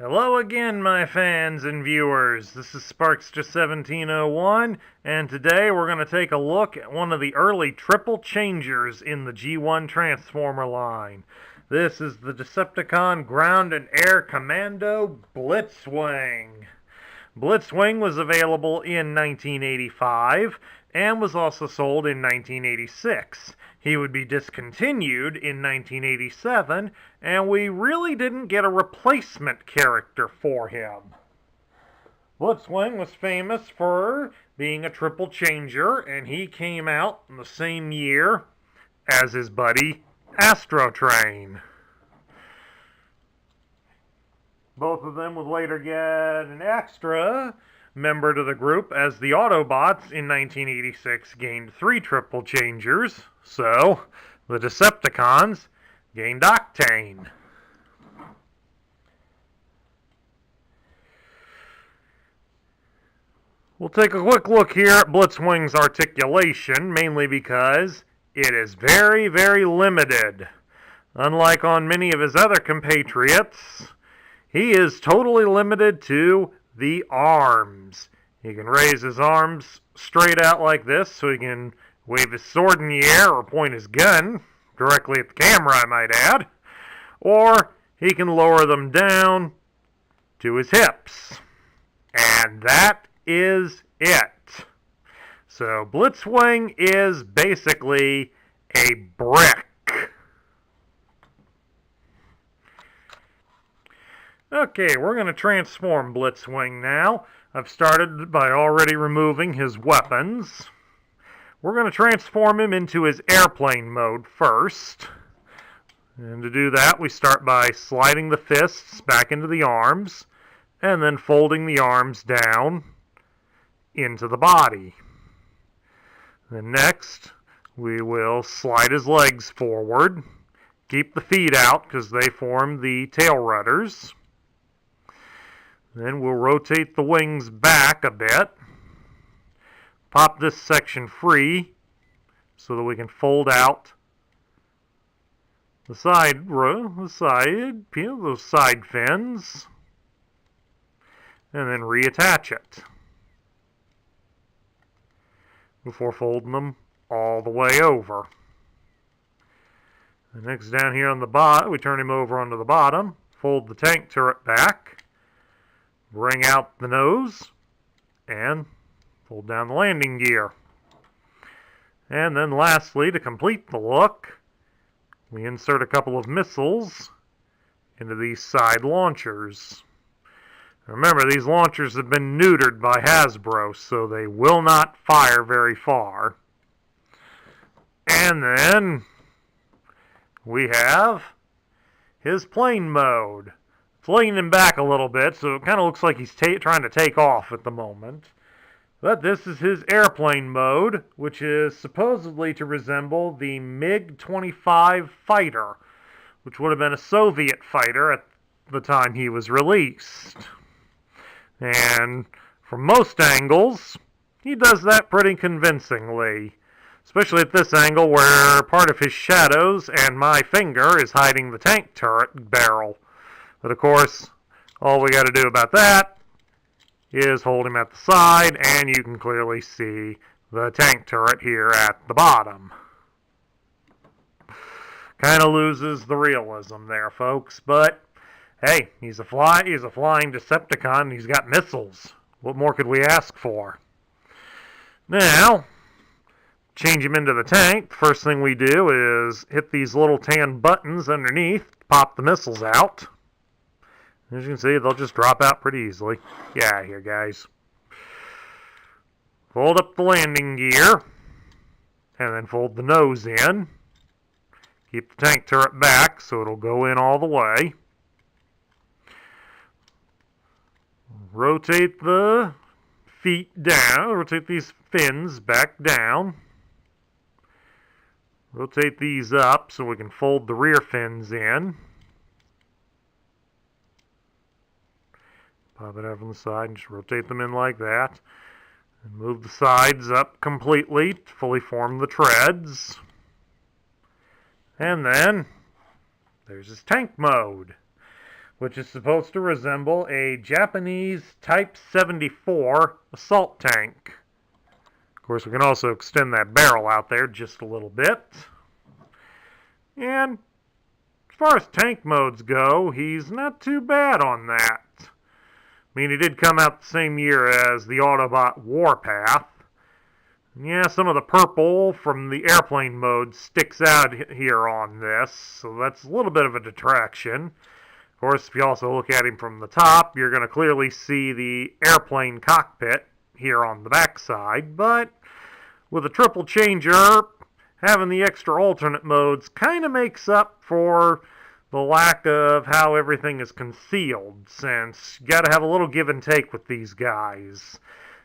Hello again, my fans and viewers. This is Sparkster1701, and today we're going to take a look at one of the early triple changers in the G1 Transformer line. This is the Decepticon Ground and Air Commando Blitzwing. Blitzwing was available in 1985 and was also sold in 1986. He would be discontinued in 1987, and we really didn't get a replacement character for him. Blitzwing was famous for being a triple changer, and he came out in the same year as his buddy Astrotrain. Both of them would later get an extra member to the group, as the Autobots in 1986 gained 3 triple changers, so the Decepticons gained Octane. We'll take a quick look here at Blitzwing's articulation, mainly because it is very, very limited. Unlike on many of his other compatriots, he is totally limited to the arms. He can raise his arms straight out like this, so he can wave his sword in the air or point his gun directly at the camera, I might add. Or he can lower them down to his hips. And that is it. So Blitzwing is basically a brick. Okay, we're going to transform Blitzwing now. I've started by already removing his weapons. We're going to transform him into his airplane mode first. And to do that, we start by sliding the fists back into the arms, and then folding the arms down into the body. Then next, we will slide his legs forward. Keep the feet out because they form the tail rudders. Then we'll rotate the wings back a bit. Pop this section free so that we can fold out the those side fins, and then reattach it before folding them all the way over. And next, down here on the bottom, we turn him over onto the bottom, fold the tank turret back, bring out the nose, and fold down the landing gear. And then lastly, to complete the look, we insert a couple of missiles into these side launchers. Remember, these launchers have been neutered by Hasbro, so they will not fire very far. And then we have his plane mode. It's leaning him back a little bit, so it kind of looks like he's trying to take off at the moment. But this is his airplane mode, which is supposedly to resemble the MiG-25 fighter, which would have been a Soviet fighter at the time he was released. And from most angles, he does that pretty convincingly, especially at this angle where part of his shadows and my finger is hiding the tank turret barrel. But of course, all we got to do about that is hold him at the side, and you can clearly see the tank turret here at the bottom. Kind of loses the realism there, folks, but hey, he's a flying Decepticon, and he's got missiles. What more could we ask for? Now, change him into the tank. The first thing we do is hit these little tan buttons underneath, pop the missiles out. As you can see, they'll just drop out pretty easily. Get out of here, guys. Fold up the landing gear, and then fold the nose in. Keep the tank turret back so it'll go in all the way. Rotate the feet down, rotate these fins back down. Rotate these up so we can fold the rear fins in. Pop it out from the side and just rotate them in like that. And move the sides up completely to fully form the treads. And then there's his tank mode. which is supposed to resemble a Japanese Type 74 assault tank. Of course, we can also extend that barrel out there just a little bit. And as far as tank modes go, he's not too bad on that. I mean, he did come out the same year as the Autobot Warpath. Yeah, some of the purple from the airplane mode sticks out here on this, so that's a little bit of a detraction. Of course, if you also look at him from the top, you're going to clearly see the airplane cockpit here on the backside, but with a triple changer, having the extra alternate modes kind of makes up for the lack of how everything is concealed, since you got to have a little give and take with these guys.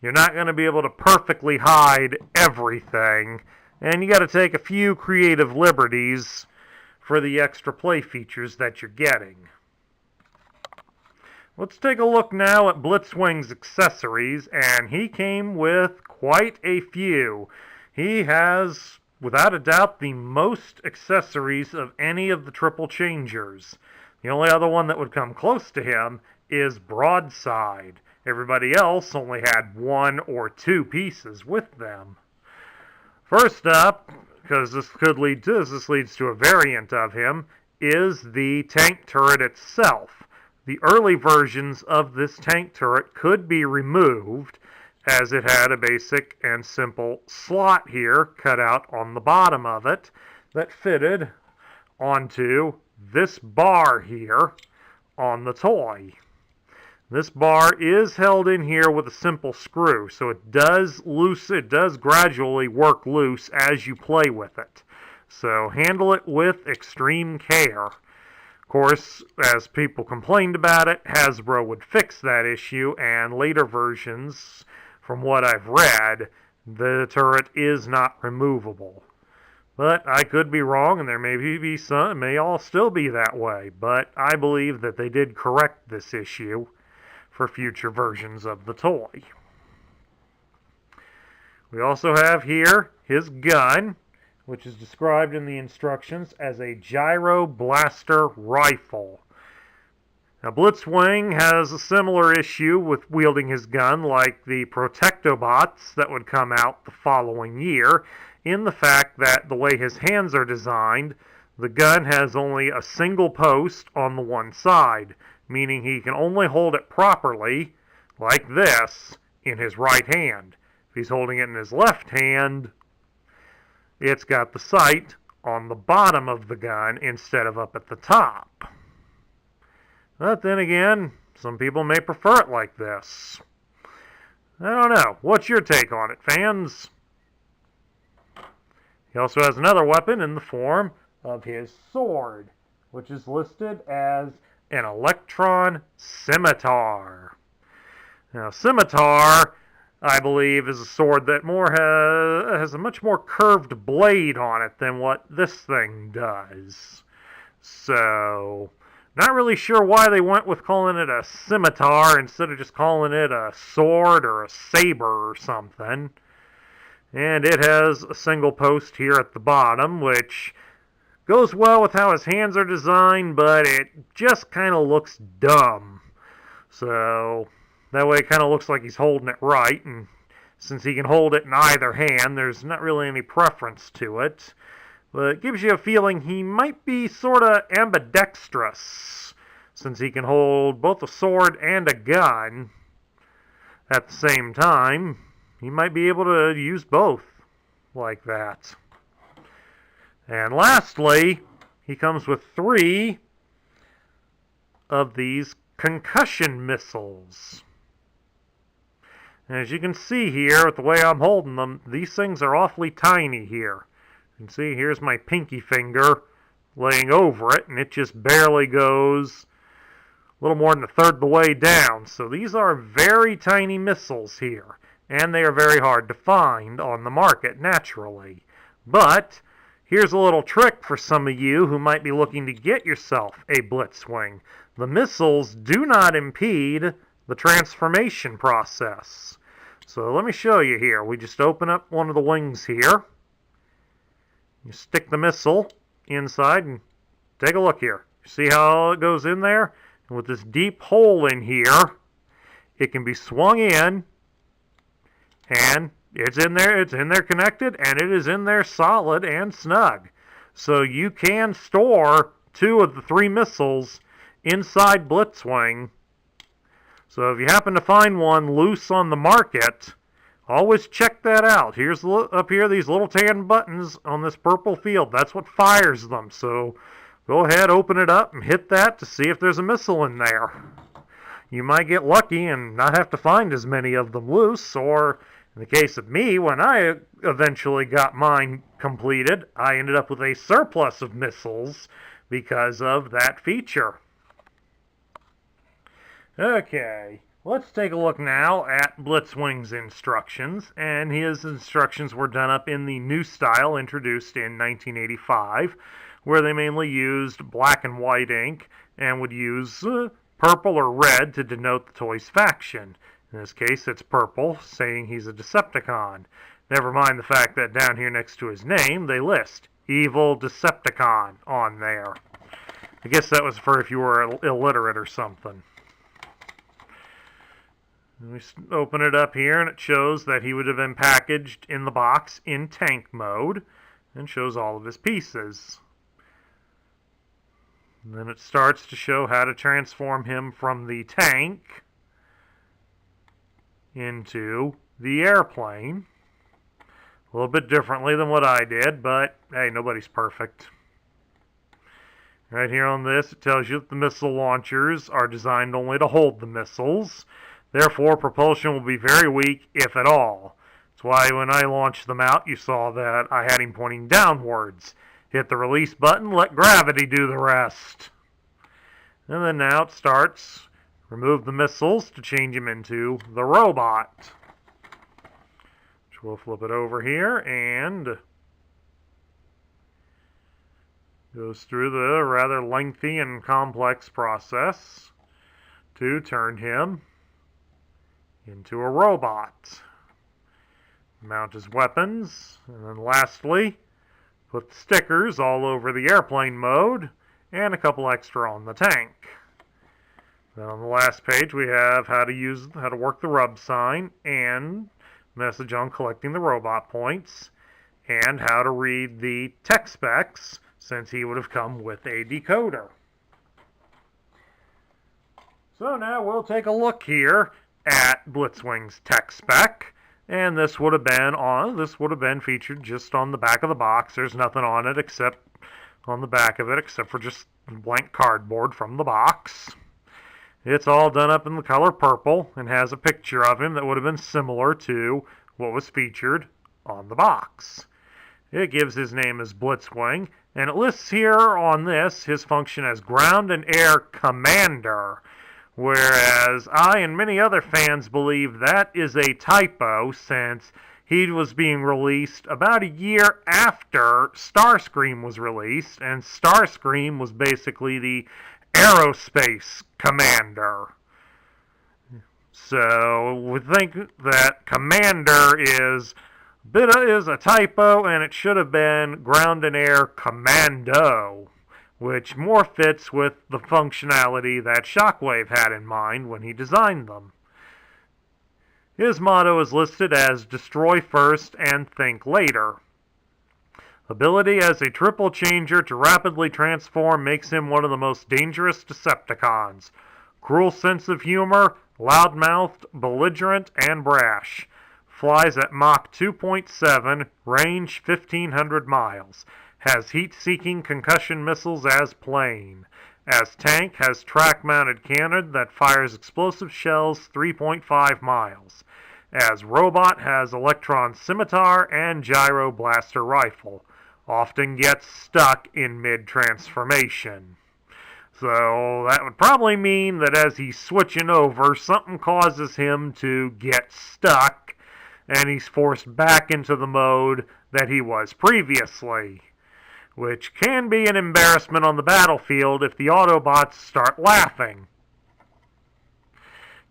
You're not going to be able to perfectly hide everything, and you got to take a few creative liberties for the extra play features that you're getting. Let's take a look now at Blitzwing's accessories, and he came with quite a few. He has, without a doubt, the most accessories of any of the triple changers. The only other one that would come close to him is Broadside. Everybody else only had 1 or 2 pieces with them. First up, because this leads to a variant of him, is the tank turret itself. The early versions of this tank turret could be removed, as it had a basic and simple slot here cut out on the bottom of it that fitted onto this bar here on the toy. This bar is held in here with a simple screw, so it does gradually work loose as you play with it. So handle it with extreme care. Of course, as people complained about it, Hasbro would fix that issue, and later versions, from what I've read, the turret is not removable. But I could be wrong, and there may all still be that way, but I believe that they did correct this issue for future versions of the toy. We also have here his gun, which is described in the instructions as a gyro blaster rifle. Now, Blitzwing has a similar issue with wielding his gun like the Protectobots that would come out the following year, in the fact that the way his hands are designed, the gun has only a single post on the one side, meaning he can only hold it properly, like this, in his right hand. If he's holding it in his left hand, it's got the sight on the bottom of the gun instead of up at the top. But then again, some people may prefer it like this. I don't know. What's your take on it, fans? He also has another weapon in the form of his sword, which is listed as an Electron Scimitar. Now, Scimitar, I believe, is a sword that has a much more curved blade on it than what this thing does. So, not really sure why they went with calling it a scimitar instead of just calling it a sword or a saber or something. And it has a single post here at the bottom, which goes well with how his hands are designed, but it just kind of looks dumb. So, that way it kind of looks like he's holding it right, and since he can hold it in either hand, there's not really any preference to it. But it gives you a feeling he might be sort of ambidextrous, since he can hold both a sword and a gun at the same time. He might be able to use both like that. And lastly, he comes with 3 of these concussion missiles. And as you can see here, with the way I'm holding them, these things are awfully tiny here. You can see here's my pinky finger laying over it, and it just barely goes a little more than a third of the way down. So these are very tiny missiles here, and they are very hard to find on the market naturally. But here's a little trick for some of you who might be looking to get yourself a Blitzwing. The missiles do not impede the transformation process. So let me show you here. We just open up one of the wings here. You stick the missile inside and take a look here. See how it goes in there? And with this deep hole in here, it can be swung in, and it's in there connected, and it is in there solid and snug. So you can store 2 of the 3 missiles inside Blitzwing. So if you happen to find one loose on the market, always check that out. Here's up here, these little tan buttons on this purple field. That's what fires them. So go ahead, open it up, and hit that to see if there's a missile in there. You might get lucky and not have to find as many of them loose, or in the case of me, when I eventually got mine completed, I ended up with a surplus of missiles because of that feature. Okay, let's take a look now at Blitzwing's instructions, and his instructions were done up in the new style introduced in 1985, where they mainly used black and white ink and would use purple or red to denote the toy's faction. In this case, it's purple, saying he's a Decepticon. Never mind the fact that down here next to his name, they list Evil Decepticon on there. I guess that was for if you were illiterate or something. We open it up here, and it shows that he would have been packaged in the box in tank mode, and shows all of his pieces. And then it starts to show how to transform him from the tank into the airplane. A little bit differently than what I did, but hey, nobody's perfect. Right here on this, it tells you that the missile launchers are designed only to hold the missiles. Therefore, propulsion will be very weak, if at all. That's why when I launched them out, you saw that I had him pointing downwards. Hit the release button, let gravity do the rest. And then now it starts. Remove the missiles to change him into the robot. Which we'll flip it over here, and goes through the rather lengthy and complex process to turn him into a robot. Mount his weapons, and then lastly, put the stickers all over the airplane mode, and a couple extra on the tank. Then on the last page we have how to work the rub sign, and message on collecting the robot points, and how to read the tech specs, since he would have come with a decoder. So now we'll take a look here at Blitzwing's tech spec, and this would have been featured just on the back of the box. There's nothing on it except on the back of it except for just blank cardboard from the box. It's all done up in the color purple and has a picture of him that would have been similar to what was featured on the box. It gives his name as Blitzwing, and it lists here on this his function as Ground and Air Commander, whereas I and many other fans believe that is a typo, since he was being released about a year after Starscream was released, and Starscream was basically the aerospace commander. So we think that Commander is a typo, and it should have been Ground and Air Commando, which more fits with the functionality that Shockwave had in mind when he designed them. His motto is listed as Destroy First and Think Later. Ability as a triple changer to rapidly transform makes him one of the most dangerous Decepticons. Cruel sense of humor, loudmouthed, belligerent, and brash. Flies at Mach 2.7, range 1,500 miles. Has heat-seeking concussion missiles as plane. As tank, has track-mounted cannon that fires explosive shells 3.5 miles. As robot, has electron scimitar and gyro blaster rifle. Often gets stuck in mid-transformation. So that would probably mean that as he's switching over, something causes him to get stuck, and he's forced back into the mode that he was previously, which can be an embarrassment on the battlefield if the Autobots start laughing.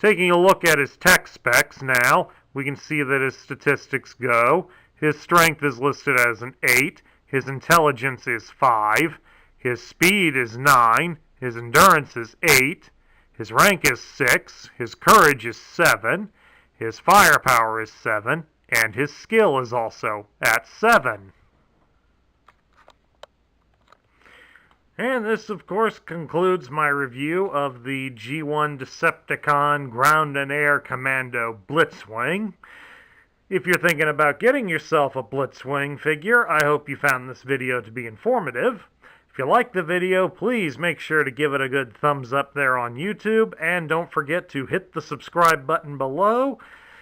Taking a look at his tech specs now, we can see that his statistics go. His strength is listed as an 8, his intelligence is 5, his speed is 9, his endurance is 8, His rank is 6, his courage is 7, his firepower is 7, and his skill is also at 7. And this, of course, concludes my review of the G1 Decepticon Ground and Air Commando Blitzwing. If you're thinking about getting yourself a Blitzwing figure, I hope you found this video to be informative. If you liked the video, please make sure to give it a good thumbs up there on YouTube, and don't forget to hit the subscribe button below,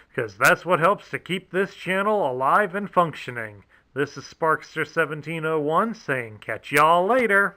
because that's what helps to keep this channel alive and functioning. This is Sparkster1701 saying catch y'all later.